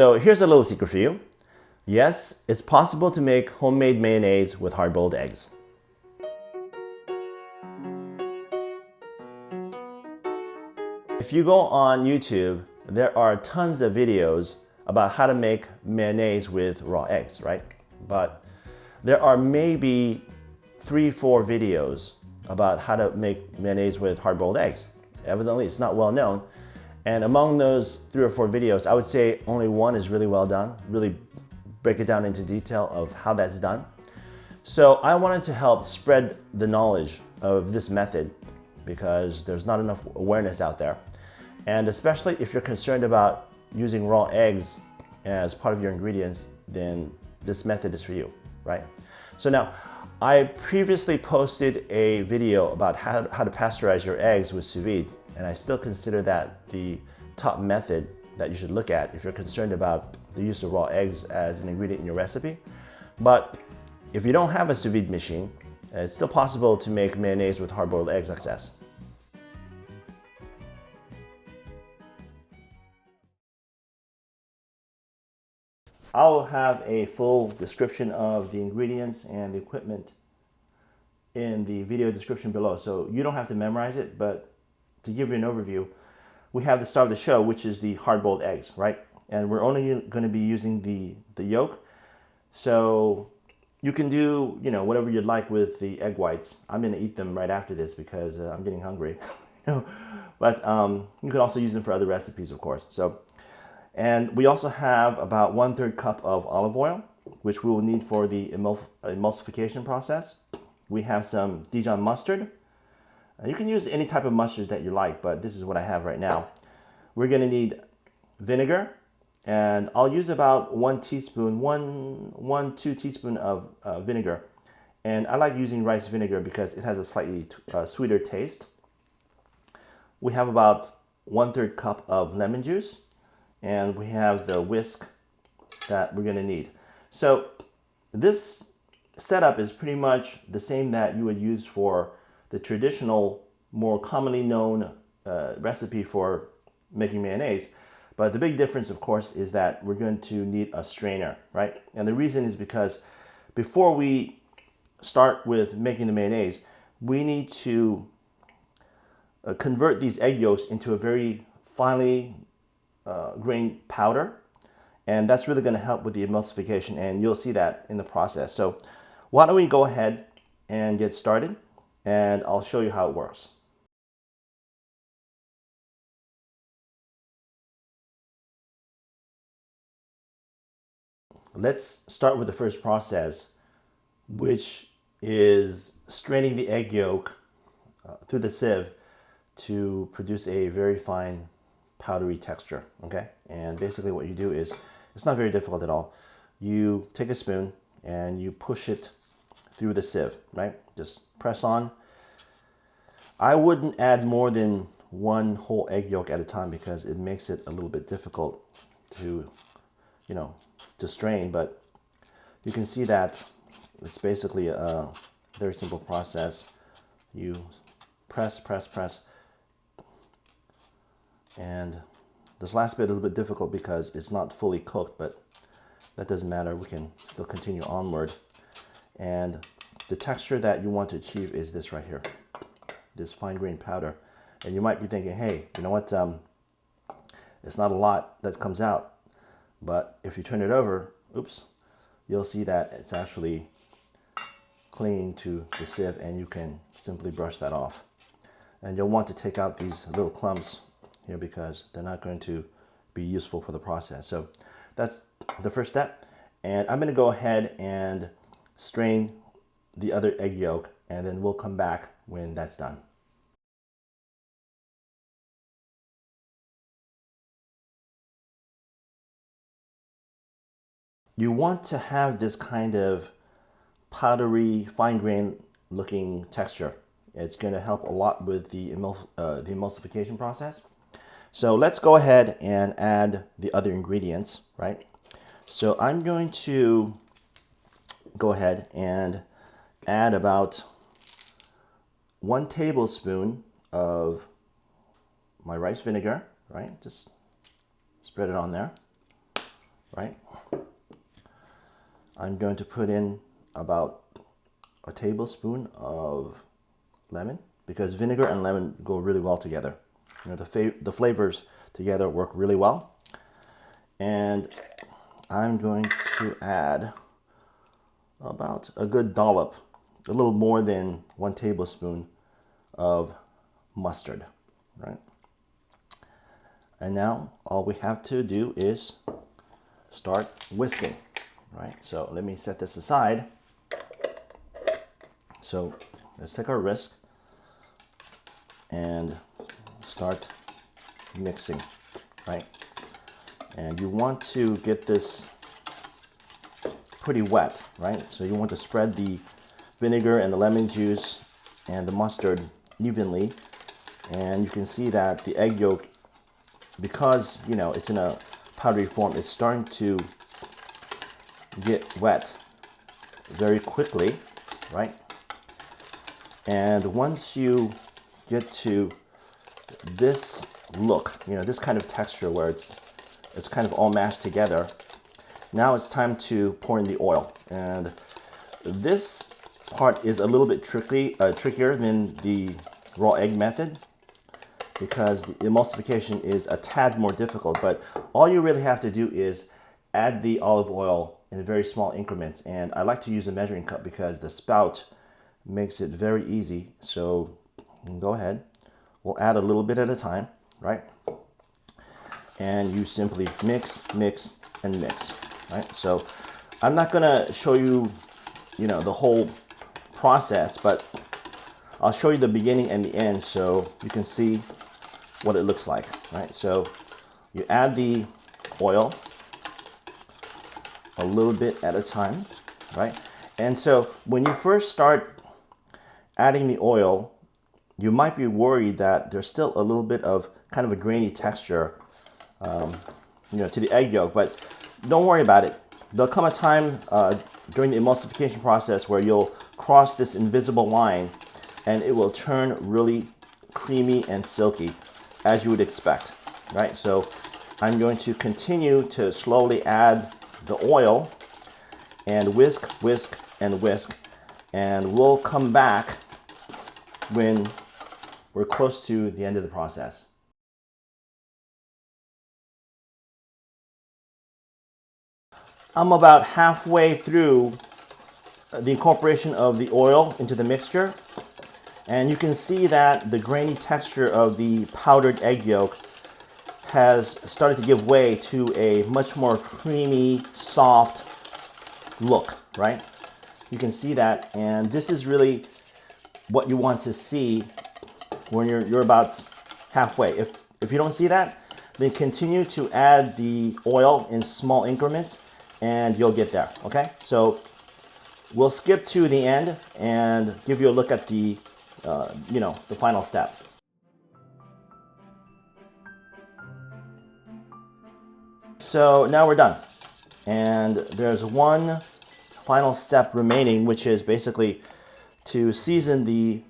So here's a little secret for you. Yes, it's possible to make homemade mayonnaise with hard-boiled eggs. If you go on YouTube, there are tons of videos about how to make mayonnaise with raw eggs, right? But there are maybe 3-4 videos about how to make mayonnaise with hard-boiled eggs. Evidently, it's not well known. And among those 3 or 4 videos, I would say only one is really well done, really break it down into detail of how that's done. So I wanted to help spread the knowledge of this method because there's not enough awareness out there. And especially if you're concerned about using raw eggs as part of your ingredients, then this method is for you, right? So now, I previously posted a video about how to pasteurize your eggs with sous vide, and I still consider that the top method that you should look at if you're concerned about the use of raw eggs as an ingredient in your recipe. But if you don't have a sous vide machine, it's still possible to make mayonnaise with hard-boiled eggs success. I'll have a full description of the ingredients and the equipment in the video description below, so you don't have to memorize it, but to give you an overview, we have the star of the show, which is the hard-boiled eggs, right? And we're only going to be using the yolk, so you can do, whatever you'd like with the egg whites. I'm going to eat them right after this because I'm getting hungry. But you can also use them for other recipes, of course. And we also have about 1/3 cup of olive oil, which we will need for the emulsification process. We have some Dijon mustard. You can use any type of mustard that you like, but this is what I have right now. We're going to need vinegar, and I'll use about 1 teaspoon, 2 teaspoon of vinegar. And I like using rice vinegar because it has a slightly sweeter taste. We have about 1/3 cup of lemon juice, and we have the whisk that we're going to need. So this setup is pretty much the same that you would use for the traditional, more commonly known recipe for making mayonnaise. But the big difference, of course, is that we're going to need a strainer, right? And the reason is because before we start with making the mayonnaise, we need to convert these egg yolks into a very finely grained powder, and that's really going to help with the emulsification, and you'll see that in the process. So why don't we go ahead and get started, and I'll show you how it works. Let's start with the first process, which is straining the egg yolk through the sieve to produce a very fine powdery texture, okay? And basically what you do is, it's not very difficult at all. You take a spoon and you push it through the sieve, right? Just press on. I wouldn't add more than 1 whole egg yolk at a time because it makes it a little bit difficult to, to strain, but you can see that it's basically a very simple process. You press, and this last bit is a little bit difficult because it's not fully cooked, but that doesn't matter. We can still continue onward. And the texture that you want to achieve is this right here, this fine-grained powder. And you might be thinking, hey, you know what? It's not a lot that comes out, but if you turn it over, oops, you'll see that it's actually clinging to the sieve, and you can simply brush that off. And you'll want to take out these little clumps here because they're not going to be useful for the process. So that's the first step. And I'm going to go ahead and strain the other egg yolk, and then we'll come back when that's done. You want to have this kind of powdery, fine-grained looking texture. It's going to help a lot with the emulsification process. So let's go ahead and add the other ingredients, right? So I'm going to go ahead and add about 1 tablespoon of my rice vinegar, right? Just spread it on there. right? I'm going to put in about a tablespoon of lemon, because vinegar and lemon go really well together. You know, the flavors together work really well. And I'm going to add about a good dollop, a little more than 1 tablespoon of mustard, right? And now all we have to do is start whisking, right? So let me set this aside. So let's take our whisk and start mixing, right? And you want to get this pretty wet, right? So you want to spread the vinegar and the lemon juice and the mustard evenly. And you can see that the egg yolk, because you know it's in a powdery form, it's starting to get wet very quickly, right? And once you get to this look, you know, this kind of texture where it's kind of all mashed together, now it's time to pour in the oil. And this part is a little bit trickier than the raw egg method, because the emulsification is a tad more difficult. But all you really have to do is add the olive oil in very small increments. And I like to use a measuring cup because the spout makes it very easy. So go ahead. We'll add a little bit at a time, right? And you simply mix, mix, and mix, right? So I'm not gonna show you, you know, the whole process, but I'll show you the beginning and the end so you can see what it looks like, right? So you add the oil a little bit at a time, right? And so when you first start adding the oil, you might be worried that there's still a little bit of kind of a grainy texture, you know, to the egg yolk, but don't worry about it. There'll come a time during the emulsification process where you'll cross this invisible line and it will turn really creamy and silky, as you would expect, right? So I'm going to continue to slowly add the oil and whisk, whisk, and whisk, and we'll come back when we're close to the end of the process. I'm about halfway through the incorporation of the oil into the mixture, and you can see that the grainy texture of the powdered egg yolk has started to give way to a much more creamy, soft look, right? You can see that, and this is really what you want to see when you're about halfway. If you don't see that, then continue to add the oil in small increments and you'll get there, okay? So we'll skip to the end and give you a look at the, you know, the final step. So now we're done. And there's one final step remaining, which is basically to season the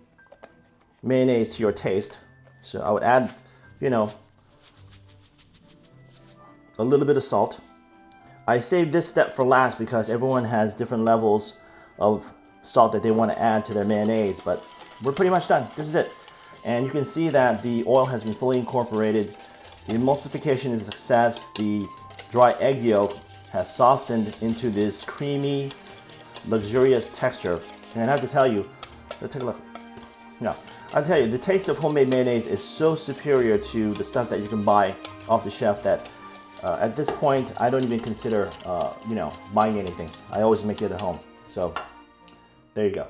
mayonnaise to your taste. So I would add, you know, a little bit of salt. I saved this step for last because everyone has different levels of salt that they want to add to their mayonnaise, but we're pretty much done. This is it. And you can see that the oil has been fully incorporated. The emulsification is a success. The dry egg yolk has softened into this creamy, luxurious texture. And I have to tell you, let's take a look. No, I'll tell you, the taste of homemade mayonnaise is so superior to the stuff that you can buy off the shelf that at this point, I don't even consider, you know, buying anything. I always make it at home. So there you go.